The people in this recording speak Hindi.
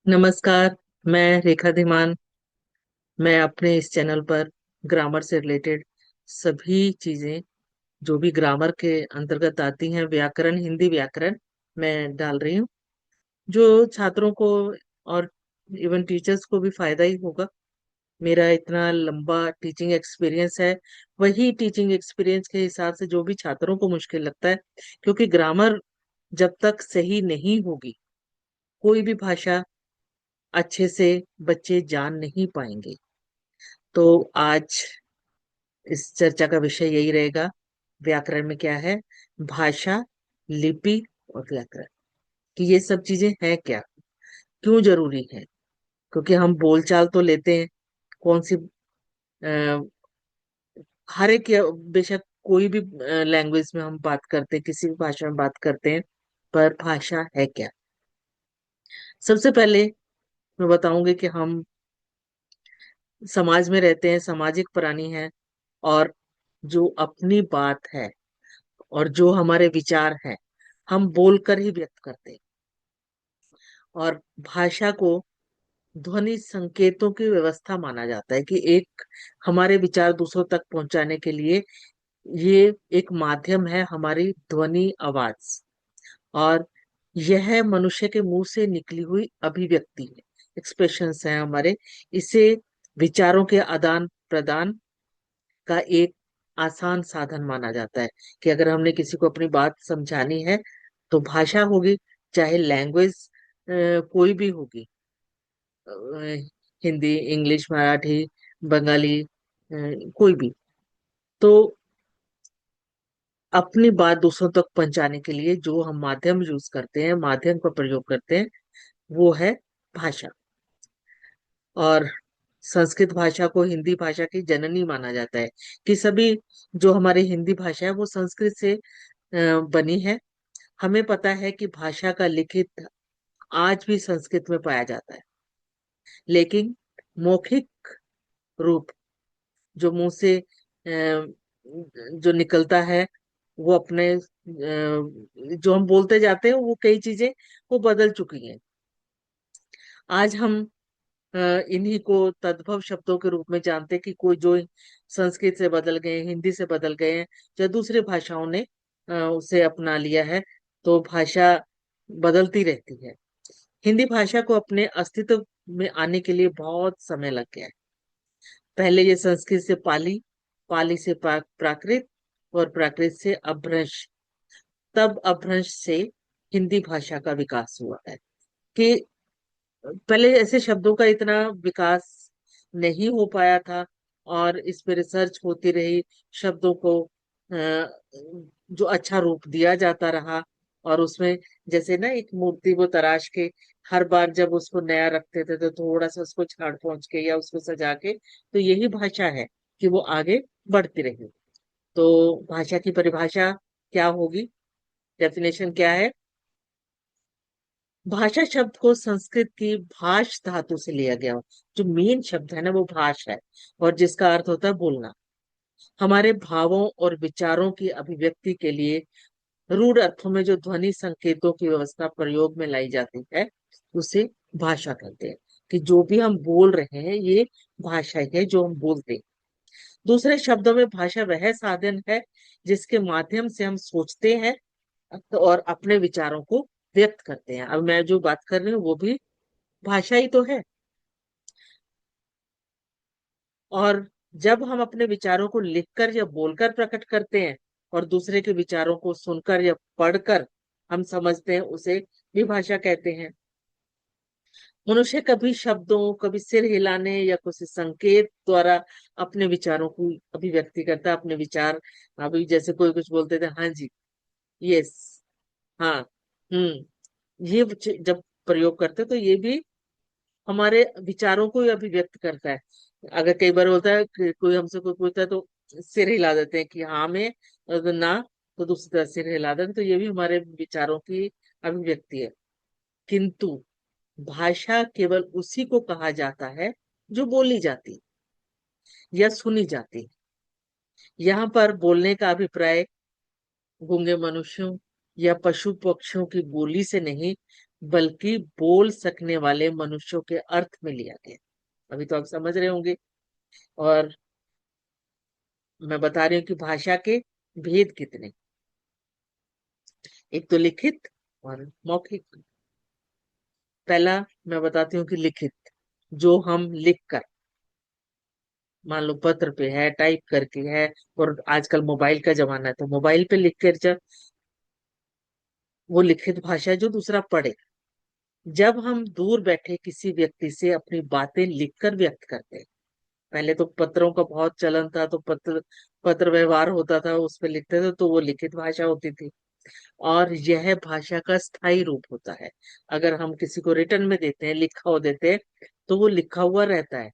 नमस्कार। मैं रेखा धीमान। मैं अपने इस चैनल पर ग्रामर से रिलेटेड सभी चीजें जो भी ग्रामर के अंतर्गत आती हैं, व्याकरण, हिंदी व्याकरण, मैं डाल रही हूँ, जो छात्रों को और इवन टीचर्स को भी फायदा ही होगा। मेरा इतना लंबा टीचिंग एक्सपीरियंस है, वही टीचिंग एक्सपीरियंस के हिसाब से जो भी छात्रों को मुश्किल लगता है, क्योंकि ग्रामर जब तक सही नहीं होगी, कोई भी भाषा अच्छे से बच्चे जान नहीं पाएंगे। तो आज इस चर्चा का विषय यही रहेगा, व्याकरण में क्या है, भाषा, लिपि और व्याकरण, कि ये सब चीजें हैं क्या, क्यों जरूरी है। क्योंकि हम बोलचाल तो लेते हैं, कौन सी हर एक बेशक कोई भी लैंग्वेज में हम बात करते हैं, किसी भी भाषा में बात करते हैं, पर भाषा है क्या। सबसे पहले मैं बताऊंगी कि हम समाज में रहते हैं, सामाजिक प्राणी हैं, और जो अपनी बात है और जो हमारे विचार हैं, हम बोलकर ही व्यक्त करते हैं। और भाषा को ध्वनि संकेतों की व्यवस्था माना जाता है, कि एक हमारे विचार दूसरों तक पहुंचाने के लिए ये एक माध्यम है, हमारी ध्वनि आवाज। और यह मनुष्य के मुंह से निकली हुई अभिव्यक्ति है, एक्सप्रेशंस हैं हमारे। इसे विचारों के आदान प्रदान का एक आसान साधन माना जाता है, कि अगर हमने किसी को अपनी बात समझानी है तो भाषा होगी, चाहे लैंग्वेज कोई भी होगी, अ, हिंदी, इंग्लिश, मराठी, बंगाली, कोई भी। तो अपनी बात दूसरों तक पहुंचाने के लिए जो हम माध्यम यूज करते हैं, माध्यम का प्रयोग करते हैं, वो है भाषा। और संस्कृत भाषा को हिंदी भाषा की जननी माना जाता है, कि सभी जो हमारी हिंदी भाषा है वो संस्कृत से बनी है। हमें पता है कि भाषा का लिखित आज भी संस्कृत में पाया जाता है, लेकिन मौखिक रूप जो मुंह से जो निकलता है, वो अपने जो हम बोलते जाते हैं, वो कई चीजें वो बदल चुकी हैं। आज हम इन्हीं को तद्भव शब्दों के रूप में जानते हैं, कि कोई जो संस्कृत से बदल गए, हिंदी से बदल गए हैं, या दूसरी भाषाओं ने उसे अपना लिया है। तो भाषा बदलती रहती है। हिंदी भाषा को अपने अस्तित्व में आने के लिए बहुत समय लग गया है। पहले ये संस्कृत से पाली, पाली से प्राकृत, और प्राकृत से अपभ्रंश, तब अपभ्रंश से हिंदी भाषा का विकास हुआ है। कि पहले ऐसे शब्दों का इतना विकास नहीं हो पाया था, और इस पे रिसर्च होती रही, शब्दों को जो अच्छा रूप दिया जाता रहा। और उसमें जैसे ना एक मूर्ति वो तराश के, हर बार जब उसको नया रखते थे तो थोड़ा सा उसको छाड़ पहुंच के या उसको सजा के, तो यही भाषा है कि वो आगे बढ़ती रही। तो भाषा की परिभाषा क्या होगी, डेफिनेशन क्या है। भाषा शब्द को संस्कृत की भाष धातु से लिया गया हो। जो मेन शब्द है ना, वो भाष है, और जिसका अर्थ होता है बोलना। हमारे भावों और विचारों की अभिव्यक्ति के लिए रूढ़ अर्थों में जो ध्वनि संकेतों की व्यवस्था प्रयोग में लाई जाती है, उसे भाषा कहते हैं। कि जो भी हम बोल रहे हैं, ये भाषा है जो हम बोलते हैं। दूसरे शब्दों में भाषा वह साधन है जिसके माध्यम से हम सोचते हैं और अपने विचारों को व्यक्त करते हैं। अब मैं जो बात कर रही हूँ वो भी भाषा ही तो है। और जब हम अपने विचारों को लिखकर या बोलकर प्रकट करते हैं, और दूसरे के विचारों को सुनकर या पढ़कर हम समझते हैं, उसे भी भाषा कहते हैं। मनुष्य कभी शब्दों, कभी सिर हिलाने या किसी संकेत द्वारा अपने विचारों को अभिव्यक्ति करता है, अपने विचार। अभी जैसे कोई कुछ बोलते थे, हाँ जी, यस, हाँ, ये जब प्रयोग करते तो ये भी हमारे विचारों को ही अभिव्यक्त करता है। अगर कई बार होता है कि कोई हमसे कोई पूछता है तो सिर हिला देते हैं कि हाँ में, अगर ना तो दूसरी तरह सिर हिला देते हैं, तो ये भी हमारे विचारों की अभिव्यक्ति है। किंतु भाषा केवल उसी को कहा जाता है जो बोली जाती है या सुनी जाती है। यहाँ पर बोलने का अभिप्राय गूंगे मनुष्यों या पशु पक्षियों की बोली से नहीं, बल्कि बोल सकने वाले मनुष्यों के अर्थ में लिया गया। अभी तो आप समझ रहे होंगे। और मैं बता रही हूँ कि भाषा के भेद कितने। एक तो लिखित और मौखिक। पहला मैं बताती हूँ कि लिखित, जो हम लिख कर, मान लो पत्र पे है, टाइप करके है, और आजकल मोबाइल का जमाना है तो मोबाइल पे लिख कर, जब वो लिखित भाषा है जो दूसरा पढ़े। जब हम दूर बैठे किसी व्यक्ति से अपनी बातें लिखकर व्यक्त करते हैं, पहले तो पत्रों का बहुत चलन था, तो पत्र पत्र व्यवहार होता था, उस पे लिखते थे, तो वो लिखित भाषा होती थी। और यह भाषा का स्थायी रूप होता है। अगर हम किसी को रिटर्न में देते हैं, लिखा हुआ देते हैं, तो वो लिखा हुआ रहता है।